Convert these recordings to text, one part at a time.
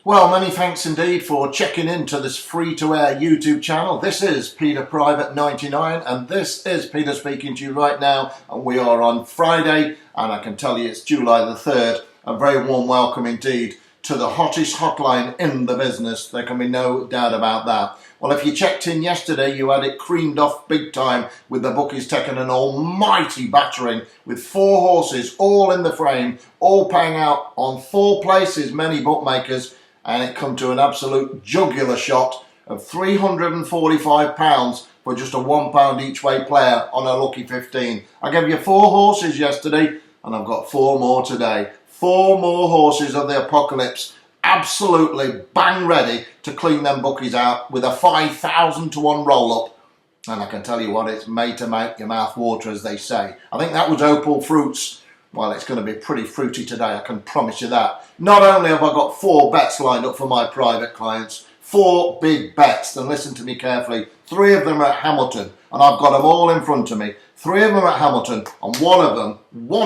Well, many thanks indeed for checking into this free-to-air YouTube channel. This is Peter Private 99 and this is Peter speaking to you right now, and we are on Friday and I can tell you it's July the 3rd. A very warm welcome indeed to the hottest hotline in the business. There can be no doubt about that. Well, if you checked in yesterday, you had it creamed off big time with the bookies taking an almighty battering with 4 horses all in the frame, all paying out on 4 places, many bookmakers, and it come to an absolute jugular shot of £345 for just a £1 each way player on a lucky 15. I gave you 4 horses yesterday and I've got 4 more today. 4 more horses of the apocalypse, absolutely bang ready to clean them bookies out with a 5,000 to 1 roll up. And I can tell you what, it's made to make your mouth water, as they say. I think that was Opal Fruits. Well, it's going to be pretty fruity today, I can promise you that. Not only have I got 4 bets lined up for my private clients, 4 big bets, and listen to me carefully, 3 of them are at Hamilton, and I've got them all in front of me. 3 of them are at Hamilton, and one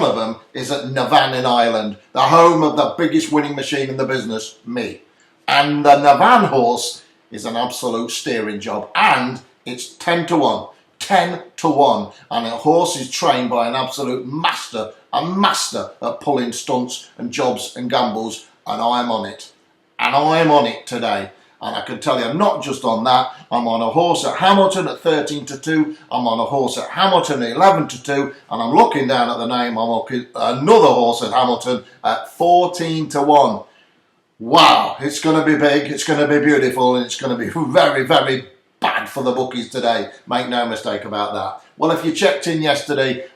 of them is at Navan in Ireland, the home of the biggest winning machine in the business, me. And the Navan horse is an absolute steering job, and it's 10 to 1. 10 to 1, and a horse is trained by an absolute master, a master at pulling stunts and jobs and gambles, and I'm on it. And I'm on it today. And I can tell you, I'm not just on that, I'm on a horse at Hamilton at 13 to 2, I'm on a horse at Hamilton at 11 to 2, and I'm looking down at the name, I'm looking at another horse at Hamilton at 14 to 1. Wow, it's going to be big, it's going to be beautiful, and it's going to be very, very bad for the bookies today. Make no mistake about that. Well, if you checked in yesterday,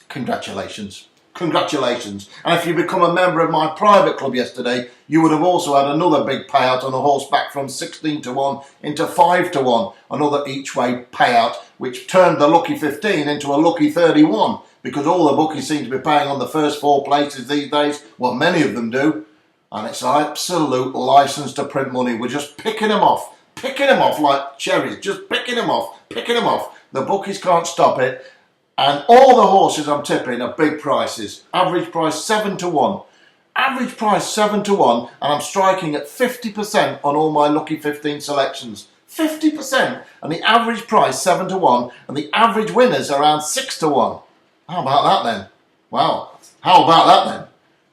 congratulations. Congratulations. And if you become a member of my private club yesterday, you would have also had another big payout on a horse back from 16 to 1 into 5 to 1. Another each way payout, which turned the lucky 15 into a lucky 31. Because all the bookies seem to be paying on the first 4 places these days. Well, many of them do. And it's an absolute license to print money. We're just picking them off like cherries. Just picking them off. The bookies can't stop it. And all the horses I'm tipping are big prices. Average price 7 to 1. Average price 7 to 1. And I'm striking at 50% on all my lucky 15 selections. 50%. And the average price 7 to 1. And the average winners around 6 to 1. How about that then? Wow. How about that then?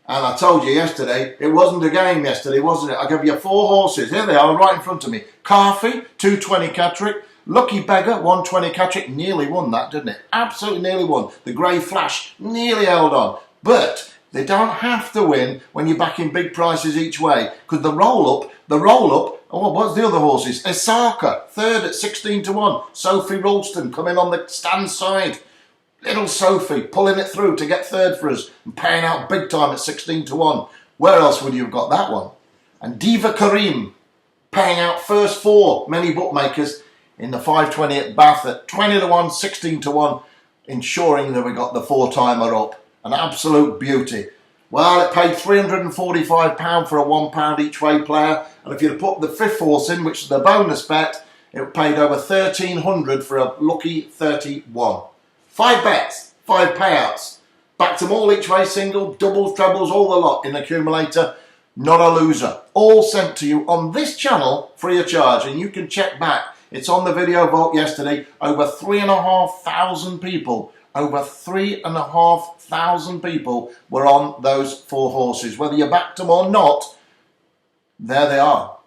And I told you yesterday, it wasn't a game yesterday, wasn't it? I gave you 4 horses. Here they are, right in front of me. Carfy, 220 Catterick. Lucky Beggar, 120 Catterick. Nearly won that, didn't it? Absolutely nearly won. The Grey Flash nearly held on. But they don't have to win when you're backing big prices each way. Because the roll-up, oh, what's the other horses? Osaka, 3rd at 16 to 1. Sophie Ralston coming on the stand side. Little Sophie pulling it through to get 3rd for us and paying out big time at 16 to 1. Where else would you have got that one? And Diva Karim paying out first 4, many bookmakers in the 520 at Bath at 20 to 1, 16 to 1, ensuring that we got the 4-timer up. An absolute beauty. Well, it paid £345 for a £1 each way player, and if you'd put the 5th horse in, which is the bonus bet, it paid over £1,300 for a lucky 31. 5 bets, 5 payouts. Backed them all each way, single, doubles, trebles, all the lot in accumulator. Not a loser. All sent to you on this channel free of charge, and you can check back. It's on the video vault yesterday. Over 3,500 people. Over 3,500 people were on those 4 horses. Whether you backed them or not, there they are.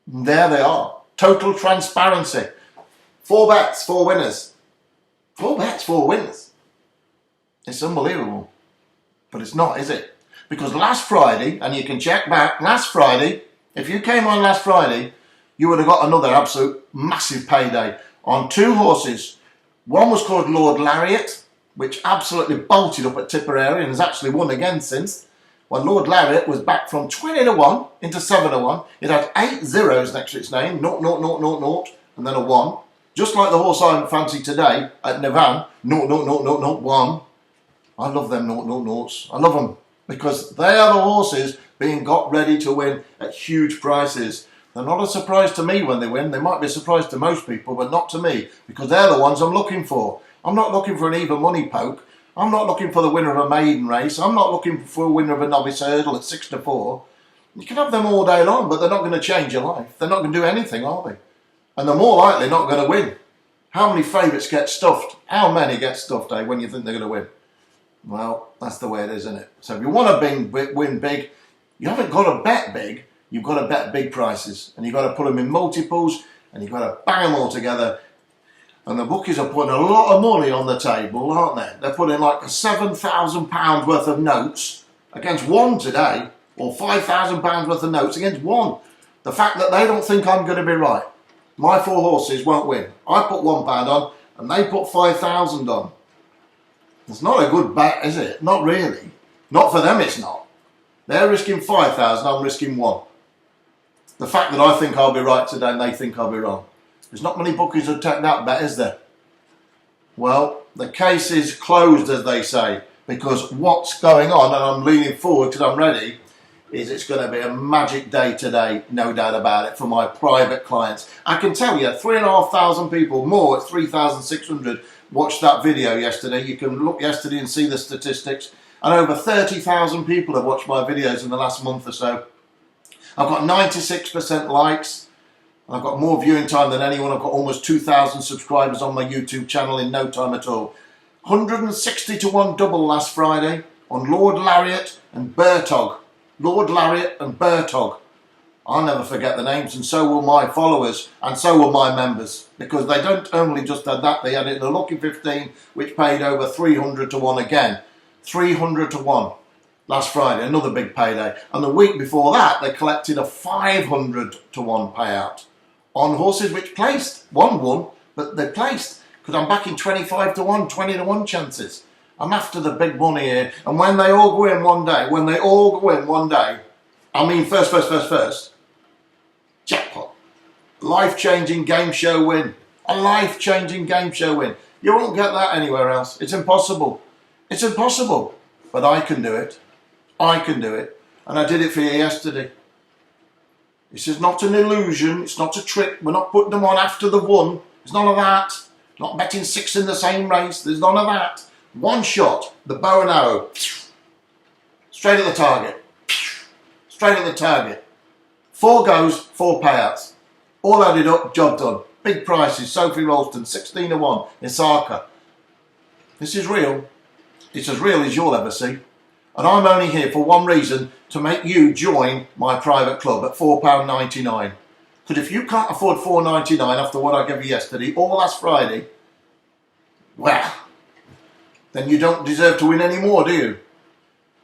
There they are. Total transparency. 4 bets, 4 winners. 4 bets, 4 winners. It's unbelievable. But it's not, is it? Because last Friday, and you can check back, last Friday, if you came on last Friday, you would have got another absolute massive payday on 2 horses. One was called Lord Lariat, which absolutely bolted up at Tipperary and has actually won again since. Well, Lord Lariat was back from 20 to 1 into 7 to 1. It had 8 zeros next to its name, 0, 0, 0, 0, 0, and then a 1. Just like the horse I fancy today at Navan, 0, 0, 0, 0, 0, 1. I love them 0, 0, 0s. I love them because they are the horses being got ready to win at huge prices. They're not a surprise to me when they win. They might be a surprise to most people, but not to me, because they're the ones I'm looking for. I'm not looking for an even money poke. I'm not looking for the winner of a maiden race. I'm not looking for a winner of a novice hurdle at 6 to 4. You can have them all day long, but they're not going to change your life. They're not going to do anything, are they? And they're more likely not going to win. How many favourites get stuffed? How many get stuffed, when you think they're going to win? Well, that's the way it is, isn't it? So if you want to win big, you haven't got to bet big. You've got to bet big prices. And you've got to put them in multiples, and you've got to bang them all together. And the bookies are putting a lot of money on the table, aren't they? They're putting like £7,000 worth of notes against one today, or £5,000 worth of notes against one. The fact that they don't think I'm going to be right. My 4 horses won't win. I put £1 on, and they put 5,000 on. It's not a good bet, is it? Not really. Not for them, it's not. They're risking 5,000, I'm risking 1. The fact that I think I'll be right today and they think I'll be wrong. There's not many bookies who'd take that bet, is there? Well, the case is closed, as they say, because what's going on, and I'm leaning forward because I'm ready, is it's going to be a magic day today, no doubt about it, for my private clients. I can tell you, 3,500 people, more, 3,600, watched that video yesterday. You can look yesterday and see the statistics. And over 30,000 people have watched my videos in the last month or so. I've got 96% likes. I've got more viewing time than anyone. I've got almost 2,000 subscribers on my YouTube channel in no time at all. 160 to 1 double last Friday on Lord Lariat and Bertog. Lord Lariat and Bertog. I'll never forget the names, and so will my followers, and so will my members, because they don't only just had that, they had it in the Lucky 15, which paid over 300 to 1 again. 300 to 1 last Friday, another big payday. And the week before that, they collected a 500 to 1 payout on horses which placed. One won, but they placed, because I'm backing 25 to 1, 20 to 1 chances. I'm after the big money here, and when they all go in one day, I mean first, jackpot. Life-changing game show win. A life-changing game show win. You won't get that anywhere else. It's impossible. It's impossible. But I can do it. I can do it. And I did it for you yesterday. This is not an illusion. It's not a trick. We're not putting them on after they've won. There's none of that. Not betting 6 in the same race. There's none of that. One shot. The bow and arrow. Straight at the target. Straight at the target. 4 goes, 4 payouts. All added up, job done. Big prices. Sophie Ralston, 16 to 1. Isaka. This is real. It's as real as you'll ever see. And I'm only here for one reason, to make you join my private club at £4.99. Because if you can't afford £4.99 after what I gave you yesterday or last Friday, well, then you don't deserve to win any more, do you?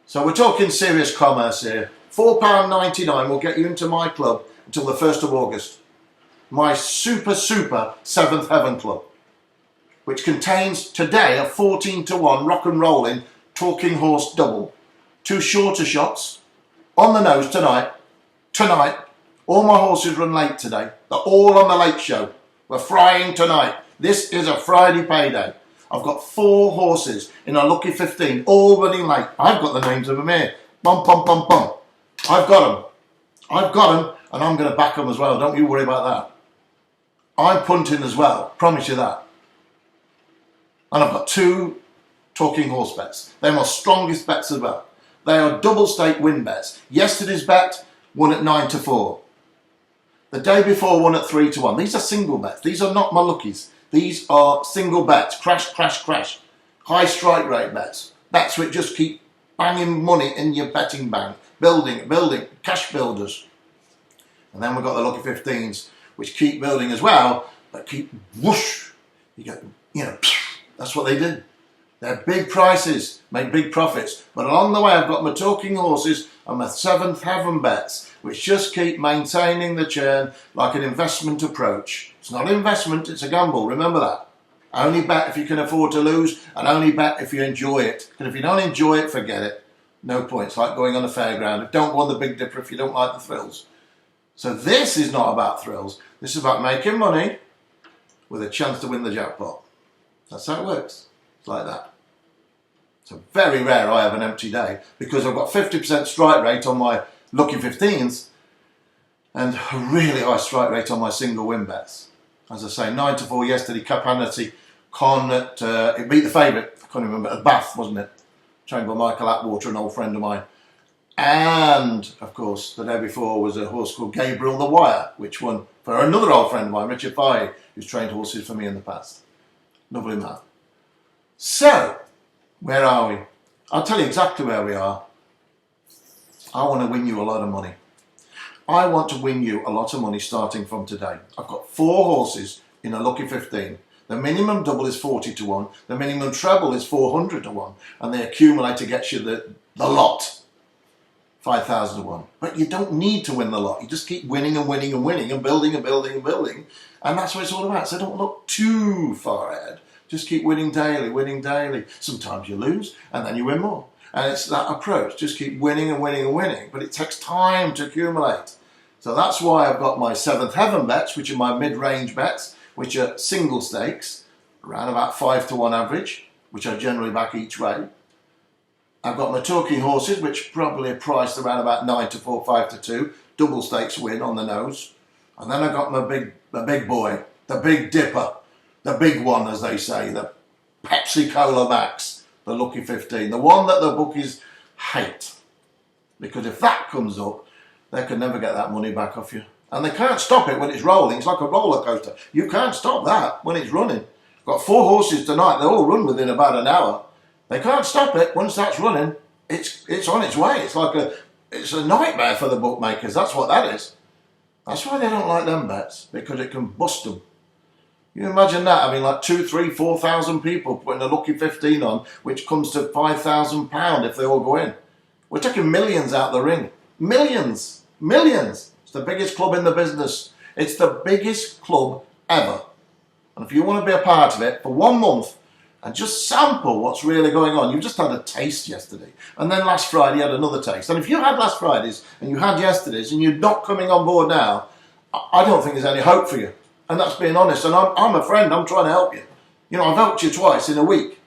So we're talking serious commerce here. £4.99 will get you into my club until the 1st of August. My super 7th Heaven Club, which contains today a 14 to 1 rock and rolling talking horse double. 2 shorter shots on the nose tonight. All my horses run late today. They're all on the late show. We're frying tonight. This is a Friday payday. I've got 4 horses in a Lucky 15, all running late. I've got the names of them here. Bum, bum, bum, bum. I've got them, and I'm going to back them as well. Don't you worry about that. I'm punting as well, promise you that. And I've got 2 talking horse bets. They're my strongest bets as well. They are double stake win bets. Yesterday's bet won at 9 to 4. The day before won at 3 to 1. These are single bets. These are not my luckies. These are single bets. Crash, crash, crash. High strike rate bets. Bets which just keep banging money in your betting bank. Building, cash builders. And then we've got the Lucky 15s, which keep building as well, but keep whoosh. You get, that's what they do. They're big prices, make big profits. But along the way, I've got my talking horses and my 7th Heaven bets, which just keep maintaining the churn like an investment approach. It's not an investment, it's a gamble. Remember that. Only bet if you can afford to lose, and only bet if you enjoy it. Because if you don't enjoy it, forget it. No point. It's like going on a fairground. Don't go on the Big Dipper if you don't like the thrills. So this is not about thrills. This is about making money with a chance to win the jackpot. That's how it works. It's like that. So very rare I have an empty day, because I've got 50% strike rate on my Lucky 15s and a really high strike rate on my single win bets. As I say, 9 to 4 yesterday, Capanity Con at, it beat the favourite. can't remember, Bath, wasn't it? Trained by Michael Atwater, an old friend of mine. And, of course, the day before was a horse called Gabriel the Wire, which won for another old friend of mine, Richard Fahey, who's trained horses for me in the past. Lovely man. So, where are we? I'll tell you exactly where we are. I want to win you a lot of money. I want to win you a lot of money starting from today. I've got 4 horses in a lucky 15. The minimum double is 40 to 1. The minimum treble is 400 to 1. And the accumulator gets you the lot, 5,000 to 1. But you don't need to win the lot. You just keep winning and winning and winning and building and building and building. And that's what it's all about. So don't look too far ahead. Just keep winning daily, winning daily. Sometimes you lose and then you win more. And it's that approach. Just keep winning and winning and winning. But it takes time to accumulate. So that's why I've got my 7th Heaven bets, which are my mid-range bets, which are single stakes, around about 5 to 1 average, which I generally back each way. I've got my talking horses, which probably are priced around about 9 to 4, 5 to 2, double stakes win on the nose. And then I've got my big boy, the Big Dipper, the big one, as they say, the Pepsi Cola Max, the Lucky 15, the one that the bookies hate. Because if that comes up, they can never get that money back off you. And they can't stop it when it's rolling. It's like a roller coaster. You can't stop that when it's running. I've got 4 horses tonight. They all run within about an hour. They can't stop it. Once that's running, it's on its way. It's a nightmare for the bookmakers. That's what that is. That's why they don't like them bets, because it can bust them. You imagine that, having like 2, 3, 4,000 people putting a lucky 15 on, which comes to £5,000 if they all go in. We're taking millions out the ring. Millions. Millions. It's the biggest club in the business. It's the biggest club ever. And if you want to be a part of it for 1 month and just sample what's really going on, you just had a taste yesterday. And then last Friday you had another taste. And if you had last Friday's and you had yesterday's and you're not coming on board now, I don't think there's any hope for you. And that's being honest. And I'm a friend. I'm trying to help you. You know, I've helped you twice in a week.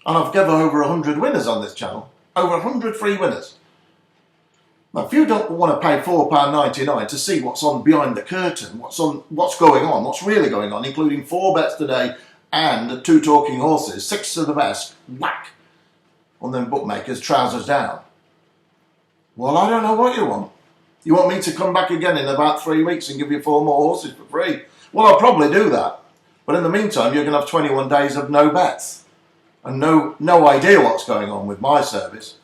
And I've given over 100 winners on this channel. Over 100 free winners. Now, if you don't want to pay £4.99 to see what's on behind the curtain, what's going on, what's really going on, including 4 bets today and 2 talking horses, 6 of the best, whack, on them bookmakers, trousers down. Well, I don't know what you want. You want me to come back again in about 3 weeks and give you 4 more horses for free? Well, I'll probably do that. But in the meantime, you're going to have 21 days of no bets and no idea what's going on with my service.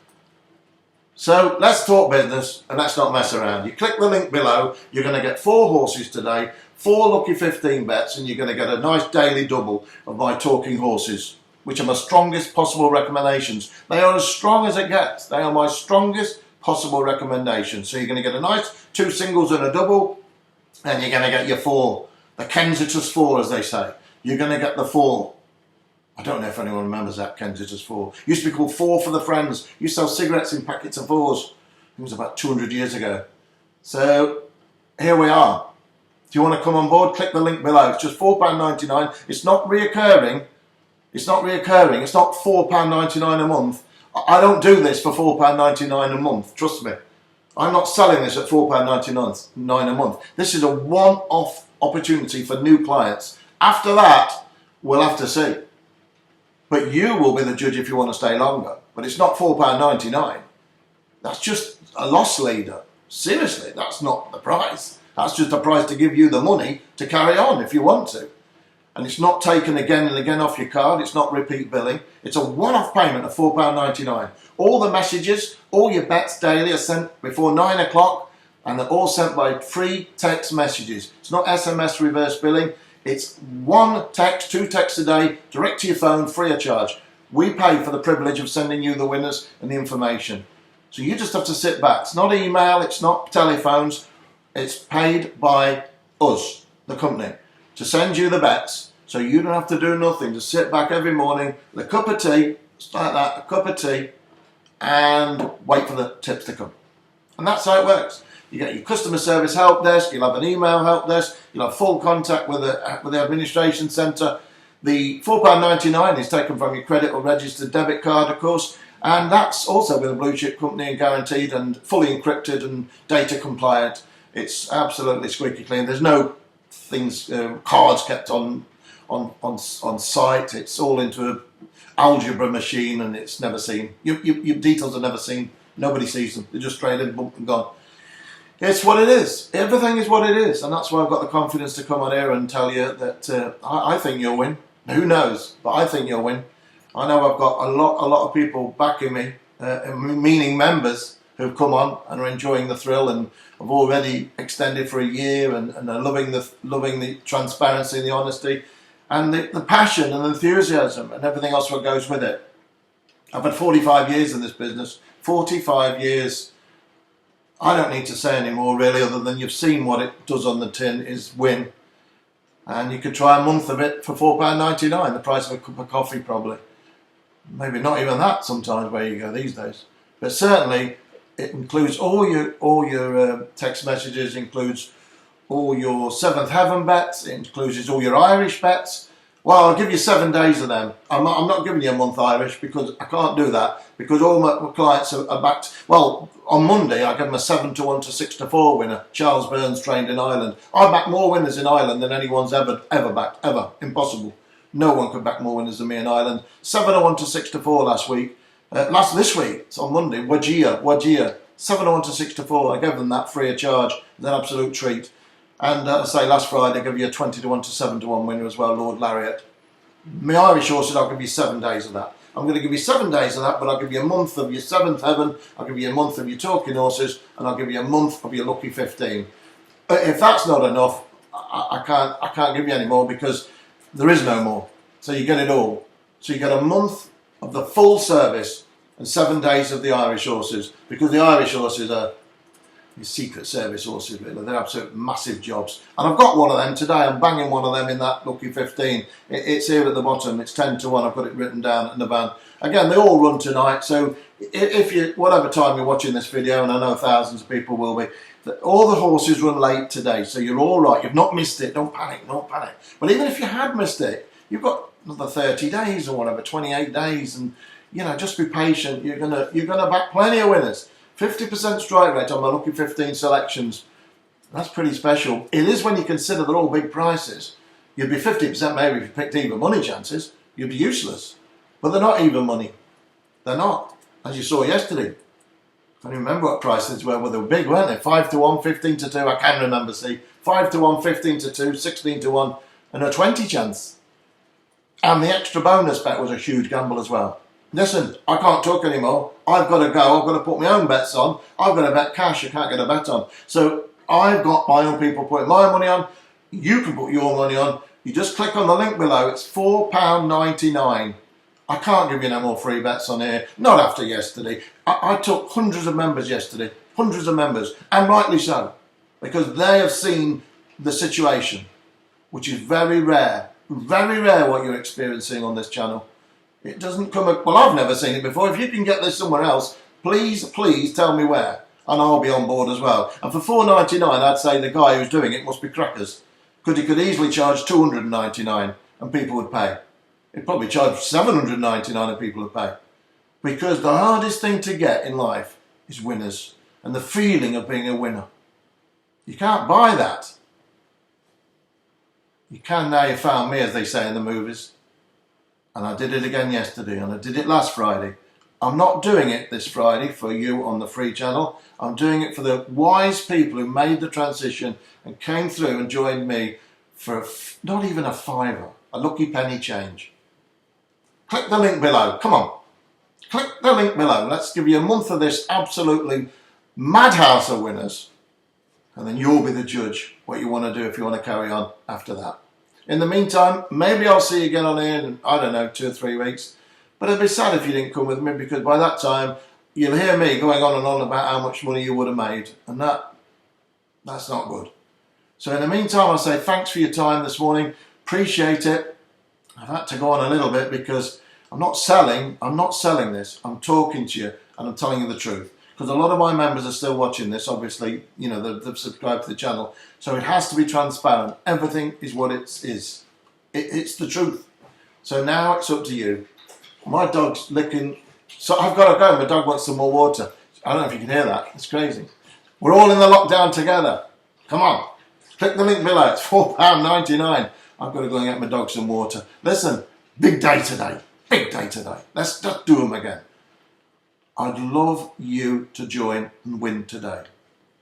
So let's talk business and let's not mess around. You click the link below, you're going to get 4 horses today, 4 lucky 15 bets, and you're going to get a nice daily double of my talking horses, which are my strongest possible recommendations. They are as strong as it gets. They are my strongest possible recommendations. So you're going to get a nice 2 singles and a double, and you're going to get your 4. The Kensington's 4, as they say. You're going to get the 4. I don't know if anyone remembers that, Kensington's 4. Used to be called 4 for the Friends. Used to sell cigarettes in packets of 4s. It was about 200 years ago. So, here we are. If you want to come on board, click the link below. It's just £4.99. It's not reoccurring. It's not reoccurring. It's not £4.99 a month. I don't do this for £4.99 a month. Trust me. I'm not selling this at £4.99 a month. This is a one-off opportunity for new clients. After that, we'll have to see. But you will be the judge if you want to stay longer. But it's not £4.99. That's just a loss leader. Seriously, that's not the price. That's just a price to give you the money to carry on if you want to. And it's not taken again and again off your card. It's not repeat billing. It's a one-off payment of £4.99. All the messages, all your bets daily are sent before 9 o'clock, and they're all sent by free text messages. It's not SMS reverse billing. It's 1 text, 2 texts a day, direct to your phone, free of charge. We pay for the privilege of sending you the winners and the information. So you just have to sit back. It's not email, it's not telephones. It's paid by us, the company, to send you the bets. So you don't have to do nothing. Just sit back every morning with a cup of tea, just like that, a cup of tea, and wait for the tips to come. And that's how it works. You get your customer service help desk, you'll have an email help desk, you'll have full contact with the administration centre. The £4.99 is taken from your credit or registered debit card, of course, and that's also with a blue chip company and guaranteed and fully encrypted and data compliant. It's absolutely squeaky clean. There's no things, cards kept on site. It's all into algebra machine and it's never seen. Your details are never seen. Nobody sees them. They're just straight in, bump and gone. It's what it is. Everything is what it is. And that's why I've got the confidence to come on here and tell you that I think you'll win. Who knows? But I think you'll win. I know I've got a lot of people backing me, meaning members who've come on and are enjoying the thrill and have already extended for a year and are loving the transparency and the honesty and the passion and enthusiasm and everything else that goes with it. I've had 45 years in this business. 45 years. I don't need to say any more really, other than you've seen what it does on the tin is win. And you could try a month of it for £4.99, the price of a cup of coffee probably. Maybe not even that sometimes where you go these days. But certainly it includes all your text messages, includes all your Seventh Heaven bets, it includes all your Irish bets. Well, I'll give you 7 days of them. I'm not giving you a month Irish because I can't do that because all my clients are backed. Well, on Monday I gave them a 7-1 to 6-4 winner. Charles Burns trained in Ireland. I back more winners in Ireland than anyone's ever backed, ever. Impossible. No one could back more winners than me in Ireland. 7-1 to 6-4 last week. This week, it's on Monday, Wajir. 7-1 to 6-4. I gave them that free of charge. It's an absolute treat. And I say last Friday I gave you a 20-1 to 7-1 winner as well, Lord Lariat. My Irish horses, I'll give you 7 days of that. I'm going to give you 7 days of that, but I'll give you a month of your Seventh Heaven, I'll give you a month of your Talking Horses, and I'll give you a month of your Lucky 15. If that's not enough, I can't give you any more because there is no more. So you get it all. So you get a month of the full service and 7 days of the Irish horses, because the Irish horses are your Secret Service horses, really. They're absolute massive jobs. And I've got one of them today. I'm banging one of them in that Lucky 15. It's here at the bottom. It's 10-1. I've got it written down in the van. Again, they all run tonight. So if you, whatever time you're watching this video, and I know thousands of people will be, all the horses run late today. So you're all right. You've not missed it. Don't panic. Don't panic. But even if you had missed it, you've got another 30 days or whatever, 28 days. And, you know, just be patient. You're gonna back plenty of winners. 50% strike rate on my Lucky 15 selections. That's pretty special. It is when you consider they're all big prices. You'd be 50% maybe if you picked even money chances. You'd be useless. But they're not even money. They're not. As you saw yesterday. I can't even remember what prices were. Well, they were big, weren't they? 5-1, 15-2. I can remember, see. 5-1, 15-2, 16-1, and a 20 chance. And the extra bonus bet was a huge gamble as well. Listen, I can't talk anymore. I've got to go. I've got to put my own bets on. I've got to bet cash. I can't get a bet on. So I've got my own people putting my money on. You can put your money on. You just click on the link below. It's £4.99. I can't give you no more free bets on here. Not after yesterday. I took hundreds of members yesterday. Hundreds of members. And rightly so. Because they have seen the situation. Which is very rare. Very rare what you're experiencing on this channel. It doesn't come... Well, I've never seen it before. If you can get this somewhere else, please tell me where. And I'll be on board as well. And for £4.99, I'd say the guy who's doing it must be crackers. Because he could easily charge £299 and people would pay. He'd probably charge £799 and people would pay. Because the hardest thing to get in life is winners. And the feeling of being a winner. You can't buy that. You can now you found me, as they say in the movies. And I did it again yesterday, and I did it last Friday. I'm not doing it this Friday for you on the free channel. I'm doing it for the wise people who made the transition and came through and joined me for not even a fiver, a lucky penny change. Click the link below. Come on. Click the link below. Let's give you a month of this absolutely madhouse of winners. And then you'll be the judge what you want to do if you want to carry on after that. In the meantime, maybe I'll see you again on here in, I don't know, 2 or 3 weeks. But it'd be sad if you didn't come with me, because by that time, you'll hear me going on and on about how much money you would have made. And that's not good. So in the meantime, I'll say thanks for your time this morning. Appreciate it. I've had to go on a little bit because I'm not selling this. I'm talking to you and I'm telling you the truth. Because a lot of my members are still watching this, obviously, you know, they've subscribed to the channel. So it has to be transparent. Everything is what it is. It's the truth. So now it's up to you. My dog's licking. So I've got to go. My dog wants some more water. I don't know if you can hear that. It's crazy. We're all in the lockdown together. Come on. Click the link below. It's £4.99. I've got to go and get my dog some water. Listen, big day today. Big day today. Let's just do them again. I'd love you to join and win today.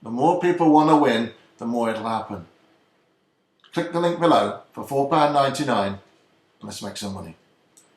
The more people want to win, the more it'll happen. Click the link below for £4.99 and let's make some money.